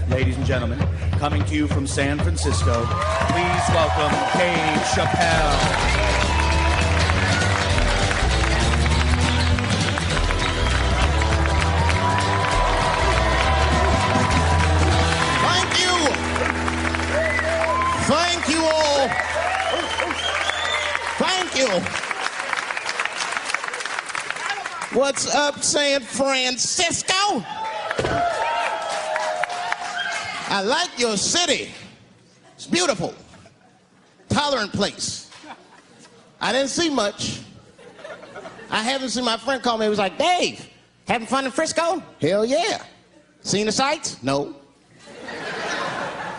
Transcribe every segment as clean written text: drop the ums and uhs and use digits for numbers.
Ladies and gentlemen, coming to you from San Francisco, please welcome Dave Chappelle. Thank you all. Thank you. What's up, San Francisco? I like your city. It's beautiful. Tolerant place. I didn't see much. I haven't seen my friend call me. He was like, Dave, having fun in Frisco? Hell yeah. Seen the sights? No.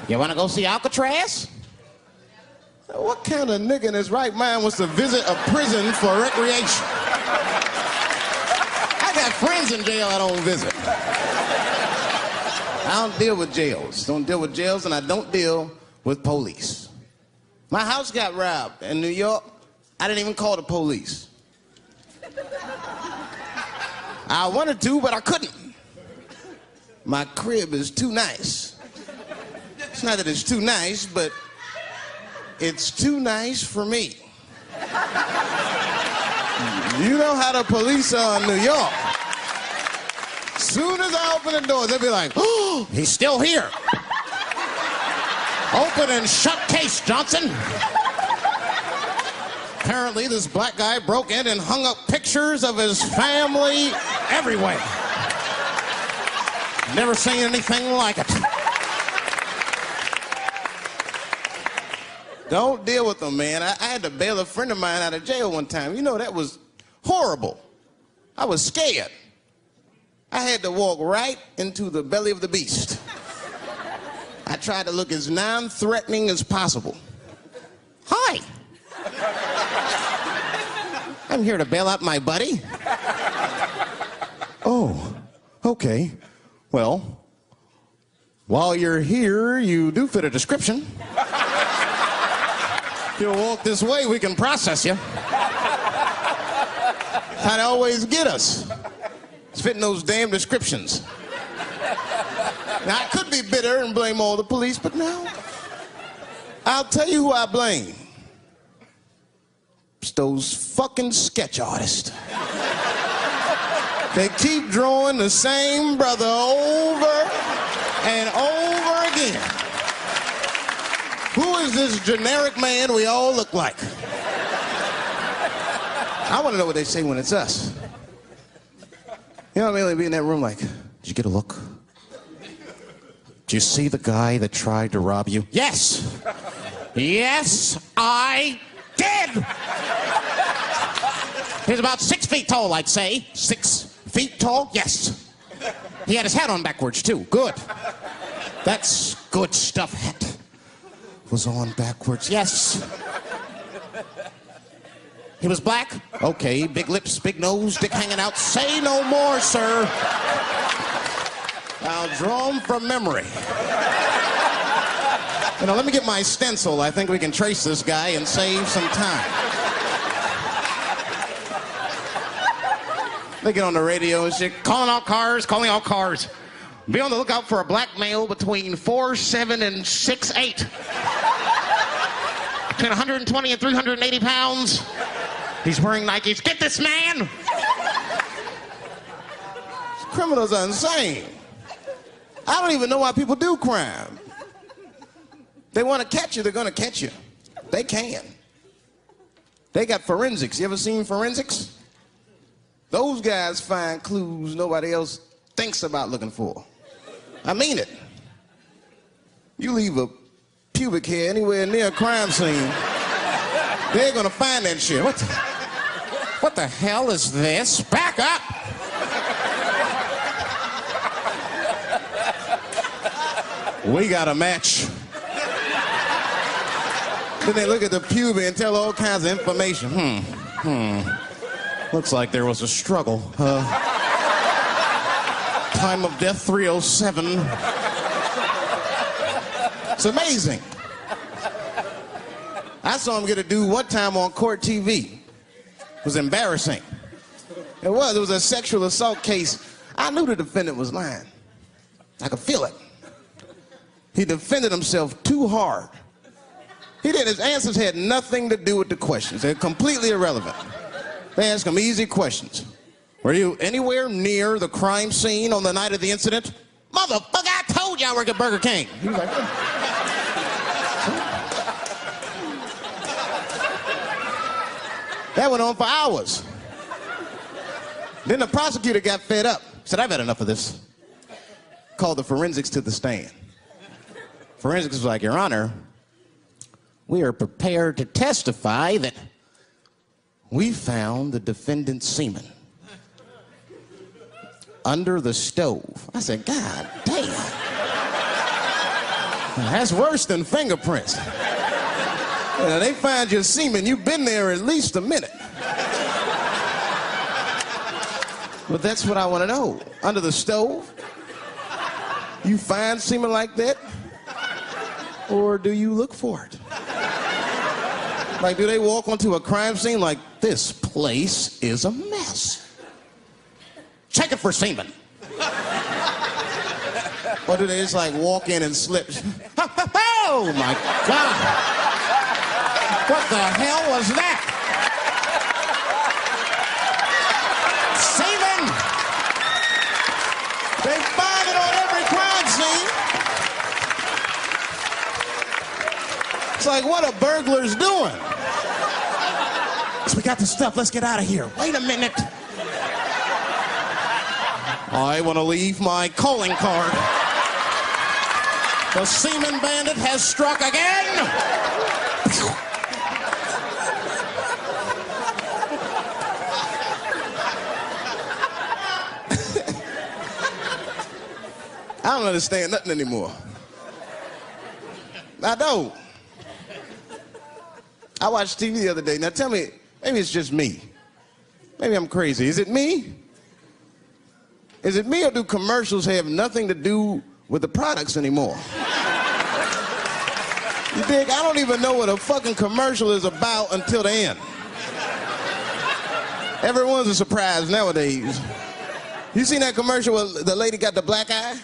You want to go see Alcatraz? What kind of nigga in his right mind wants to visit a prison for recreation? I got friends in jail I don't visit. I don't deal with jails. Don't deal with jails, and I don't deal with police. My house got robbed in New York. I didn't even call the police. I wanted to, but I couldn't. My crib is too nice. It's not that it's too nice, but it's too nice for me. You know how the police are in New York. Soon as I open the door, they'll be like, oh, he's still here. Open and shut case, Johnson. Apparently, this black guy broke in and hung up pictures of his family everywhere. Never seen anything like it. Don't deal with them, man. I had to bail a friend of mine out of jail one time. You know, that was horrible. I was scared. I had to walk right into the belly of the beast. I tried to look as non-threatening as possible. Hi. I'm here to bail out my buddy. Oh, okay. Well, while you're here, you do fit a description. If you'll walk this way, we can process you. How they always get us. It's fitting those damn descriptions. Now, I could be bitter and blame all the police, but no. I'll tell you who I blame. It's those fucking sketch artists. They keep drawing the same brother over and over again. Who is this generic man we all look like? I want to know what they say when it's us. You know what I mean? They'd be in that room like, did you get a look? Did you see the guy that tried to rob you? Yes! Yes, I did! He's about 6 feet tall, I'd say. 6 feet tall? Yes. He had his hat on backwards, too. Good. That's good stuff. Hat was on backwards. Yes. He was black? Okay, big lips, big nose, dick hanging out. Say no more, sir. I'll draw him from memory. You know, let me get my stencil. I think we can trace this guy and save some time. They get on the radio and shit, calling all cars. Be on the lookout for a black male between 4'7" and 6'8". Between 120 and 380 pounds. He's wearing Nikes. Get this man! Criminals are insane. I don't even know why people do crime. They want to catch you, they're going to catch you. They can. They got forensics. You ever seen forensics? Those guys find clues nobody else thinks about looking for. I mean it. You leave a pubic hair anywhere near a crime scene, they're going to find that shit. What the hell is this? Back up! We got a match. Then they look at the pubic and tell all kinds of information. Looks like there was a struggle. Time of death 307. It's amazing. I saw him get a dude one time on court TV. It was embarrassing. It was a sexual assault case. I knew the defendant was lying. I could feel it. He defended himself too hard. He did. His answers had nothing to do with the questions. They're completely irrelevant. They asked him easy questions. Were you anywhere near the crime scene on the night of the incident? Motherfucker, I told you I work at Burger King. He was like, that went on for hours. Then the prosecutor got fed up. Said, I've had enough of this. Called the forensics to the stand. Forensics was like, Your Honor, we are prepared to testify that we found the defendant's semen under the stove. I said, God damn. That's worse than fingerprints. You know, they find your semen, you've been there at least a minute. But that's what I want to know. Under the stove? You find semen like that? Or do you look for it? Like, do they walk onto a crime scene like, this place is a mess? Check it for semen. Or do they just like walk in and slip? Oh my God. What the hell was that? Semen! They find it on every crime scene. It's like, what are burglars doing? So we got the stuff, let's get out of here. Wait a minute. I want to leave my calling card. The semen bandit has struck again. I don't understand nothing anymore. I don't. I watched TV the other day. Now tell me, maybe it's just me. Maybe I'm crazy. Is it me? Is it me, or do commercials have nothing to do with the products anymore? You dig? I don't even know what a fucking commercial is about until the end. Everyone's a surprise nowadays. You seen that commercial where the lady got the black eye?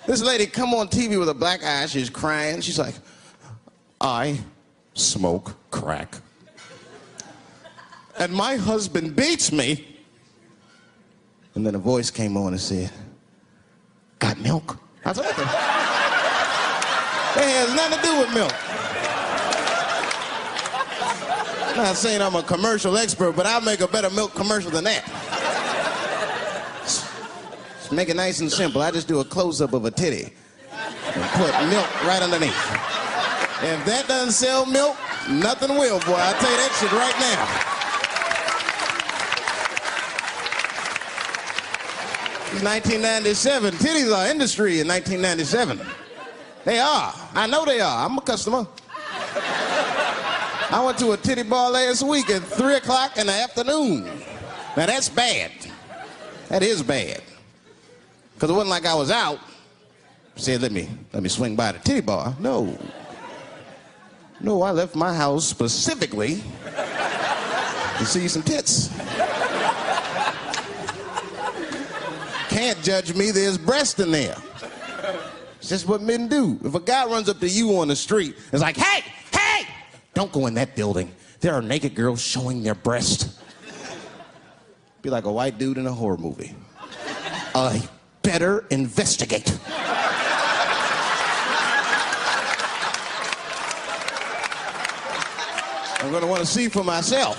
This lady come on TV with a black eye. She's crying. She's like, I smoke crack. And my husband beats me. And then a voice came on and said, got milk? I said, what the? That has nothing to do with milk. I'm not saying I'm a commercial expert, but I'll make a better milk commercial than that. Just make it nice and simple. I just do a close-up of a titty and put milk right underneath. If that doesn't sell milk, nothing will, boy. I'll tell you that shit right now. It's 1997. Titties are industry in 1997. They are. I know they are. I'm a customer. I went to a titty bar last week at 3 o'clock in the afternoon. Now that's bad. That is bad. Because it wasn't like I was out. Said, let me swing by the titty bar. No. No, I left my house specifically to see some tits. Can't judge me, there's breast in there. It's just what men do. If a guy runs up to you on the street, it's like, hey, hey, don't go in that building. There are naked girls showing their breast. Be like a white dude in a horror movie. I better investigate. I'm gonna want to see for myself.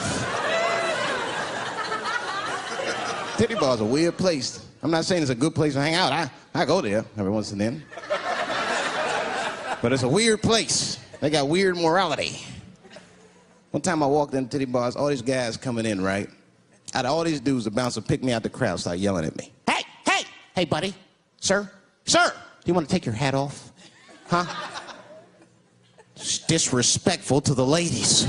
Titty bar's a weird place. I'm not saying it's a good place to hang out. I go there every once and then. But it's a weird place. They got weird morality. One time I walked in titty bars, all these guys coming in, right? Out of all these dudes, the bouncer picked me out the crowd, started yelling at me. Hey, hey, hey, buddy. Sir, sir, do you want to take your hat off? Huh? It's disrespectful to the ladies.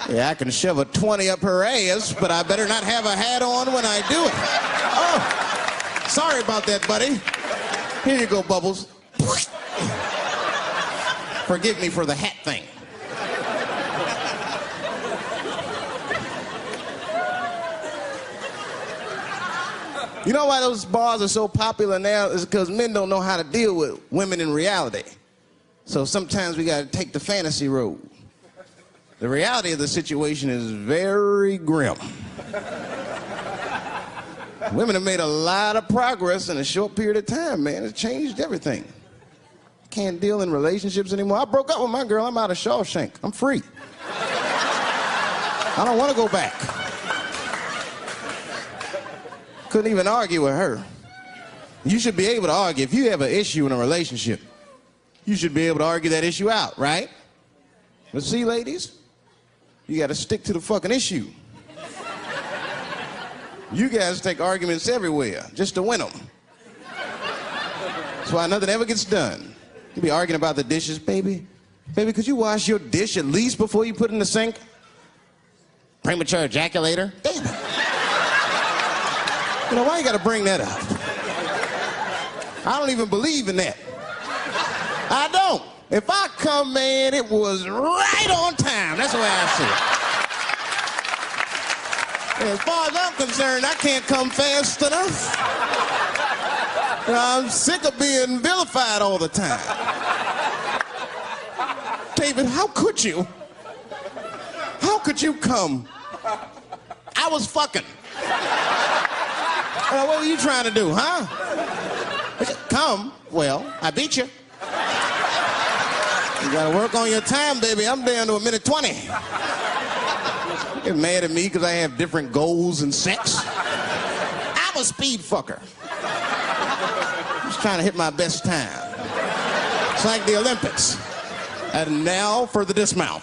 Yeah, I can shove a 20 up her ass, but I better not have a hat on when I do it. Oh, sorry about that, buddy. Here you go, Bubbles. Forgive me for the hat thing. You know why those bars are so popular now? Is because men don't know how to deal with women in reality. So sometimes we got to take the fantasy road. The reality of the situation is very grim. Women have made a lot of progress in a short period of time, man. It's changed everything. Can't deal in relationships anymore. I broke up with my girl. I'm out of Shawshank. I'm free. I don't want to go back. Couldn't even argue with her. You should be able to argue. If you have an issue in a relationship, you should be able to argue that issue out, right? But see, ladies, you got to stick to the fucking issue. You guys take arguments everywhere just to win them. That's why nothing ever gets done. You be arguing about the dishes, baby. Baby, could you wash your dish at least before you put it in the sink? Premature ejaculator? Damn it. You know, why you gotta bring that up? I don't even believe in that. I don't. If I come, man, it was right on time. That's the way I see it. And as far as I'm concerned, I can't come fast enough. You know, I'm sick of being vilified all the time. David, how could you? How could you come? I was fucking. What were you trying to do, huh? Come. Well, I beat you. You gotta work on your time, baby. I'm down to 1:20. Get mad at me because I have different goals in sex. I'm a speed fucker. Just trying to hit my best time. It's like the Olympics. And now for the dismount.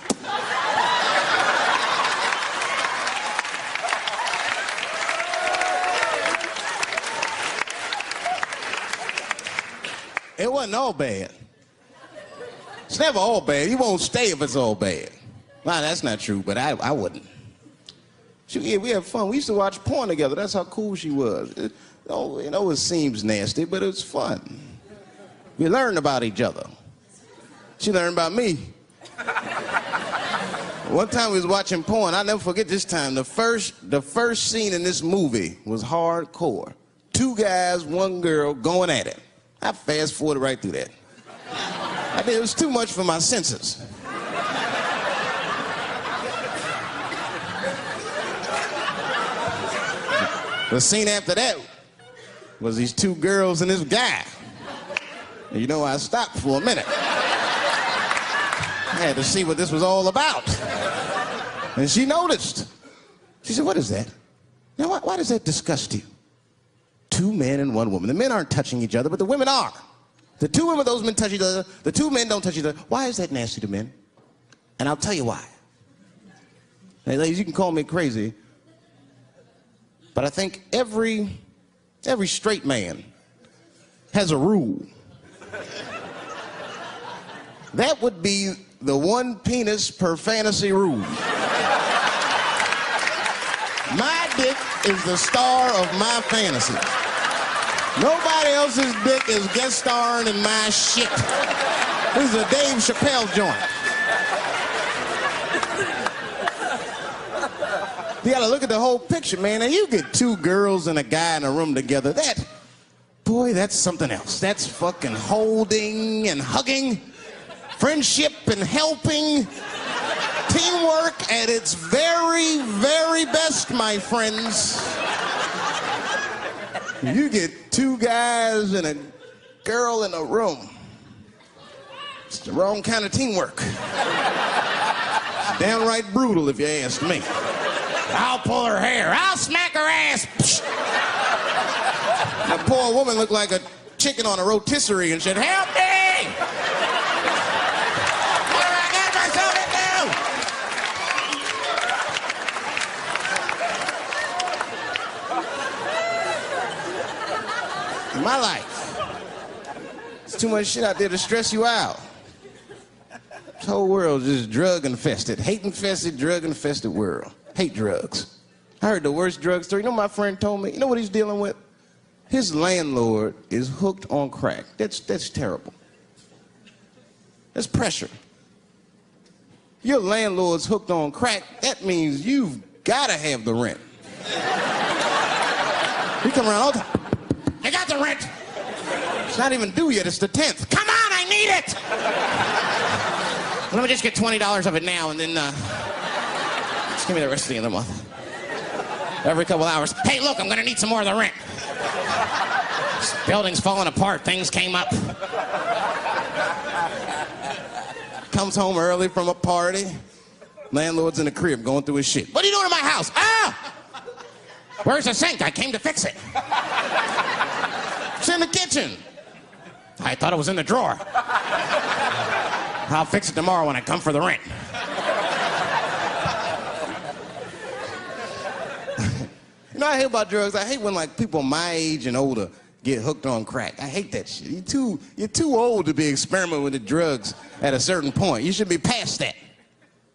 It wasn't all bad. It's never all bad. You won't stay if it's all bad. Well, that's not true, but I wouldn't. We had fun. We used to watch porn together. That's how cool she was. It seems nasty, but it was fun. We learned about each other. She learned about me. One time we was watching porn. I'll never forget this time. The first scene in this movie was hardcore. 2 guys, 1 girl going at it. I fast forwarded right through that. It was too much for my senses. The scene after that was these 2 girls and this guy. And you know, I stopped for a minute. I had to see what this was all about. And she noticed. She said, "What is that? Now, why does that disgust you? 2 men and 1 woman. The men aren't touching each other, but the women are. The 2 women, those men touch each other. The 2 men don't touch each other. Why is that nasty to men? And I'll tell you why. Hey, ladies, you can call me crazy, but I think every straight man has a rule. That would be the 1 penis per fantasy rule. My dick is the star of my fantasy. Nobody else's dick is guest starring in my shit. This is a Dave Chappelle joint. You gotta look at the whole picture, man. And you get 2 girls and a guy in a room together. That's something else. That's fucking holding and hugging, friendship and helping, teamwork at its very, very best, my friends. You get 2 guys and a girl in a room. It's the wrong kind of teamwork. It's downright brutal, if you ask me. I'll pull her hair. I'll smack her ass. That poor woman looked like a chicken on a rotisserie and said, "Help me! What do I got myself into?" In my life, there's too much shit out there to stress you out. This whole world is just drug-infested, hate-infested, drug-infested world. Hate drugs. I heard the worst drug story. You know what my friend told me? You know what he's dealing with? His landlord is hooked on crack. That's terrible. That's pressure. Your landlord's hooked on crack, that means you've got to have the rent. He come around all the time. the rent. It's not even due yet, it's the 10th. Come on, I need it! Let me just get $20 of it now and then just give me the rest of the other month. Every couple hours, hey, look, I'm gonna need some more of the rent. This building's falling apart, things came up. Comes home early from a party. Landlord's in the crib going through his shit. What are you doing in my house? Ah! Where's the sink? I came to fix it. It's in the kitchen. I thought it was in the drawer. I'll fix it tomorrow when I come for the rent. You know what I hate about drugs? I hate when like people my age and older get hooked on crack. I hate that shit. You're too old to be experimenting with the drugs at a certain point. You should be past that.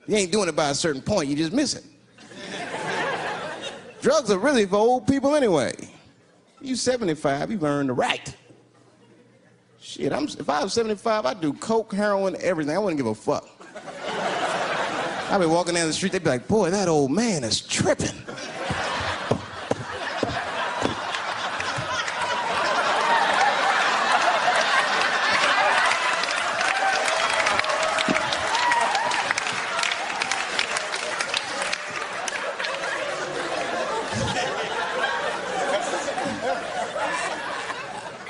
You ain't doing it by a certain point, you just miss it. Drugs are really for old people anyway. You 75, you've earned the right. Shit, if I was 75, I'd do coke, heroin, everything. I wouldn't give a fuck. I'd be walking down the street, they'd be like, boy, that old man is tripping.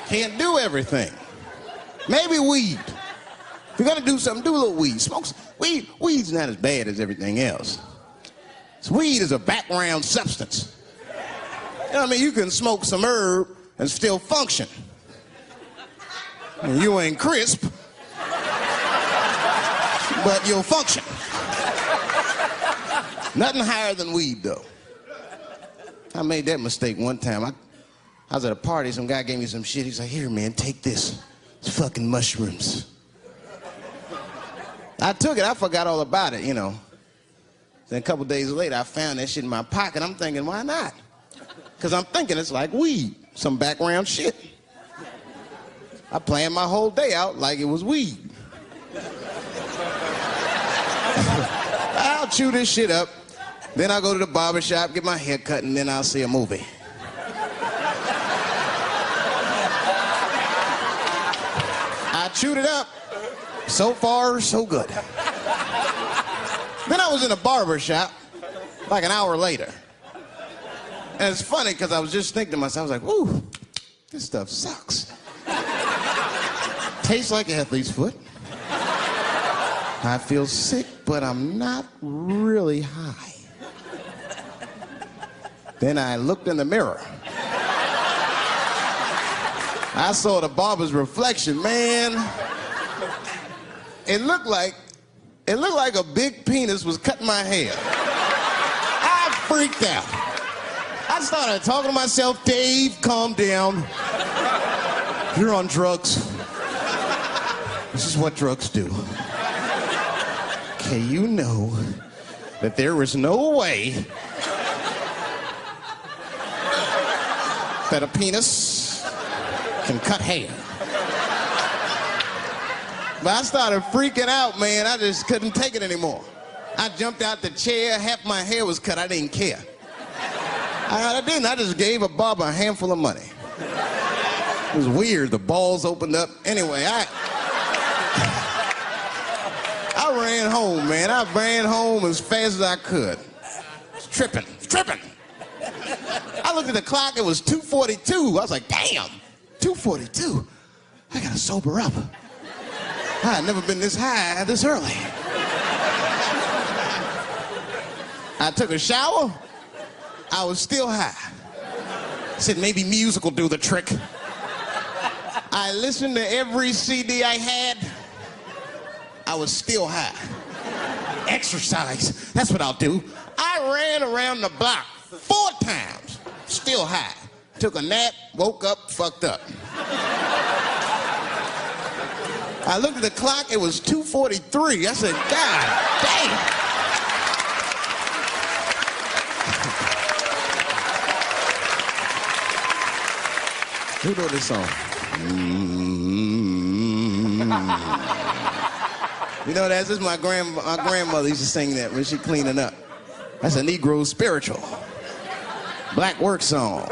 Can't do everything. Maybe weed. If you're gonna do something, do a little weed. Smoke some. Weed's not as bad as everything else. So weed is a background substance. You know what I mean? You can smoke some herb and still function. And you ain't crisp, but you'll function. Nothing higher than weed, though. I made that mistake one time. I was at a party, some guy gave me some shit. He's like, here, man, take this. It's fucking mushrooms. I took it, I forgot all about it, you know. Then a couple days later, I found that shit in my pocket. I'm thinking, why not? Because I'm thinking it's like weed, some background shit. I planned my whole day out like it was weed. I'll chew this shit up, then I'll go to the barber shop, get my hair cut, and then I'll see a movie. I chewed it up. So far, so good. Then I was in a barber shop like an hour later. And it's funny because I was just thinking to myself, I was like, ooh, this stuff sucks. Tastes like athlete's foot. I feel sick, but I'm not really high. Then I looked in the mirror. I saw the barber's reflection, man. It looked like a big penis was cutting my hair. I freaked out. I started talking to myself, Dave, calm down. You're on drugs. This is what drugs do. Okay, you know that there is no way that a penis can cut hair. But I started freaking out, man. I just couldn't take it anymore. I jumped out the chair, half my hair was cut, I didn't care. I didn't, I just gave a barber a handful of money. It was weird, the balls opened up. Anyway, I ran home, man. I ran home as fast as I could. It's tripping. I looked at the clock, it was 2:42. I was like, damn, 2:42. I gotta sober up. I had never been this high this early. I took a shower. I was still high. I said, maybe music will do the trick. I listened to every CD I had. I was still high. Exercise, that's what I'll do. I ran around the block 4 times, still high. Took a nap, woke up, fucked up. I looked at the clock, it was 2:43. I said, God damn. Who wrote this song? You know, this is my grandmother used to sing that when she cleaning up. That's a Negro spiritual. Black work song.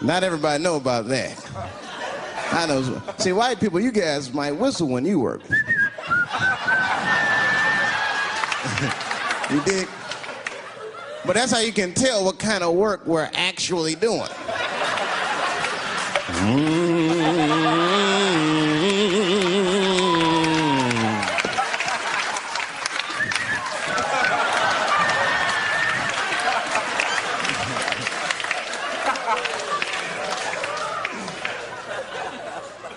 Not everybody know about that. I know. See, white people, you guys might whistle when you work. You dig? But that's how you can tell what kind of work we're actually doing.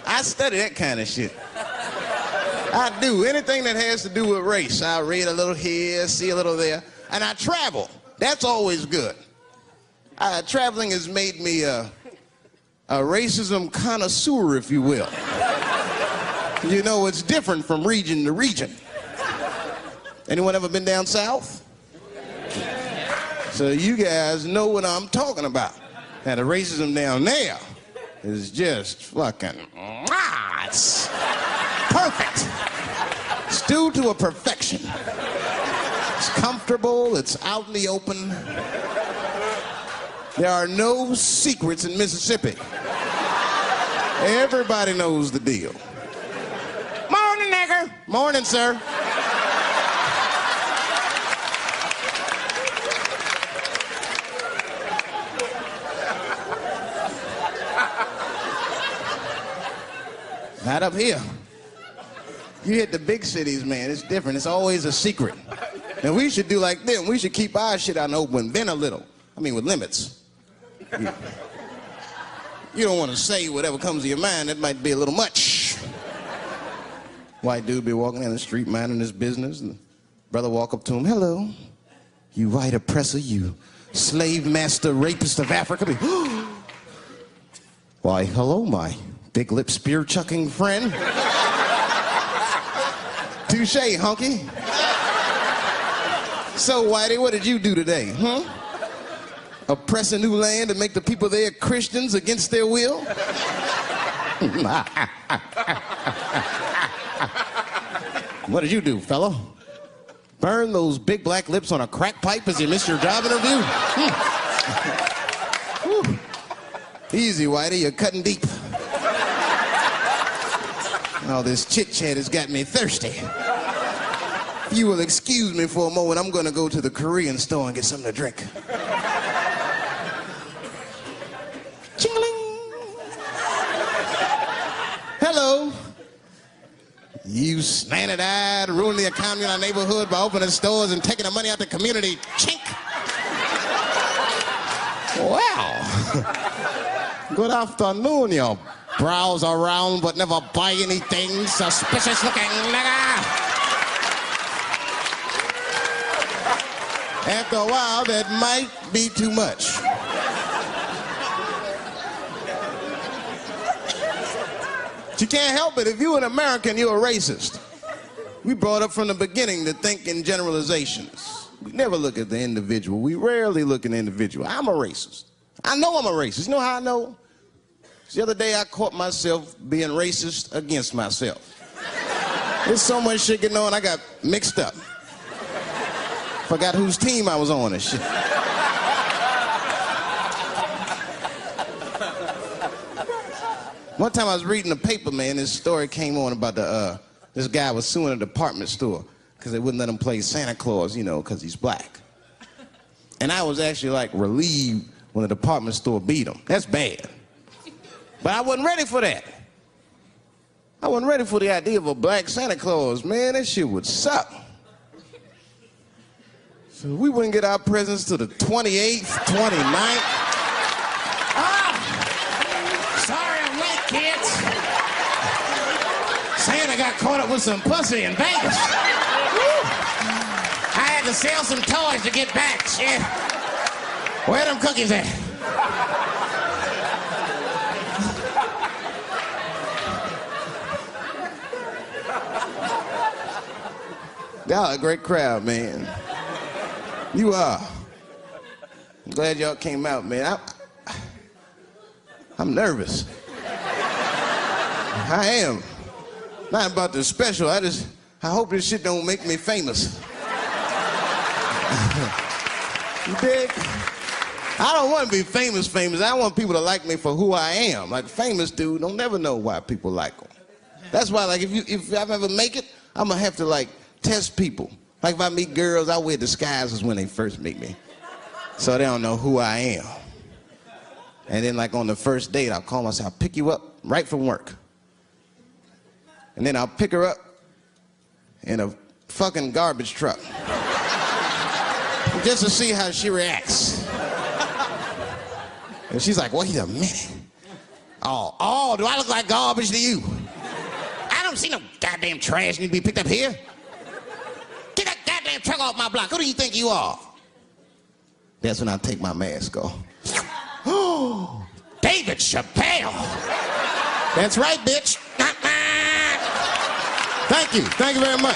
I study that kind of shit. I do. Anything that has to do with race. I read a little here, see a little there. And I travel. That's always good. Traveling has made me a racism connoisseur, if you will. You know, it's different from region to region. Anyone ever been down south? So you guys know what I'm talking about. Now, the racism down there is just fucking, it's perfect. It's due to a perfection. It's comfortable, it's out in the open. There are no secrets in Mississippi. Everybody knows the deal. Morning, nigger. Morning, sir. Not up here. You hit the big cities, man, it's different. It's always a secret. And we should do like them. We should keep our shit out in the open, then a little. I mean, with limits. You don't want to say whatever comes to your mind. That might be a little much. White dude be walking down the street minding his business, and the brother walk up to him, hello, you white oppressor, you slave master rapist of Africa. Why, hello, my big lip spear chucking friend. Touche, hunky. So, Whitey, what did you do today, huh? Oppress a new land and make the people there Christians against their will? What did you do, fellow? Burn those big black lips on a crack pipe as you missed your job interview? Easy, Whitey, you're cutting deep. All this chit-chat has got me thirsty. If you will excuse me for a moment, I'm gonna go to the Korean store and get something to drink. Ching-a-ling. Hello. You slanted-eyed, ruining the economy in our neighborhood by opening stores and taking the money out the community. Chink. Wow. Good afternoon, you browse around but never buy anything. Suspicious looking nigga. After a while, that might be too much. But you can't help it. If you're an American, you're a racist. We brought up from the beginning to think in generalizations. We never look at the individual. We rarely look at the individual. I'm a racist. I know I'm a racist. You know how I know? The other day, I caught myself being racist against myself. There's so much shit getting on, I got mixed up. Forgot whose team I was on and shit. One time I was reading the paper, man, this story came on about this guy was suing a department store because they wouldn't let him play Santa Claus, you know, because he's black. And I was actually like relieved when the department store beat him. That's bad. But I wasn't ready for that. I wasn't ready for the idea of a black Santa Claus. Man, that shit would suck. So we wouldn't get our presents till the 28th, 29th. Sorry I'm late, kids. Santa got caught up with some pussy in Vegas. I had to sell some toys to get back, shit. Where them cookies at? Y'all a great crowd, man. You are. I'm glad y'all came out, man. I'm nervous. I am. Not about the special. I hope this shit don't make me famous. You dig? I don't want to be famous. I want people to like me for who I am. Like famous dude, don't never know why people like them. That's why, like, if I ever make it, I'm gonna have to like test people. Like if I meet girls, I wear disguises when they first meet me, so they don't know who I am. And then like on the first date, I'll call myself, I'll pick you up right from work, and then I'll pick her up in a fucking garbage truck, just to see how she reacts. And she's like, wait a minute. Oh, do I look like garbage to you? I don't see no goddamn trash need to be picked up here. Get that goddamn truck off my block. Who do you think you are? That's when I take my mask off. Oh, David Chappelle. That's right, bitch. Thank you. Thank you very much.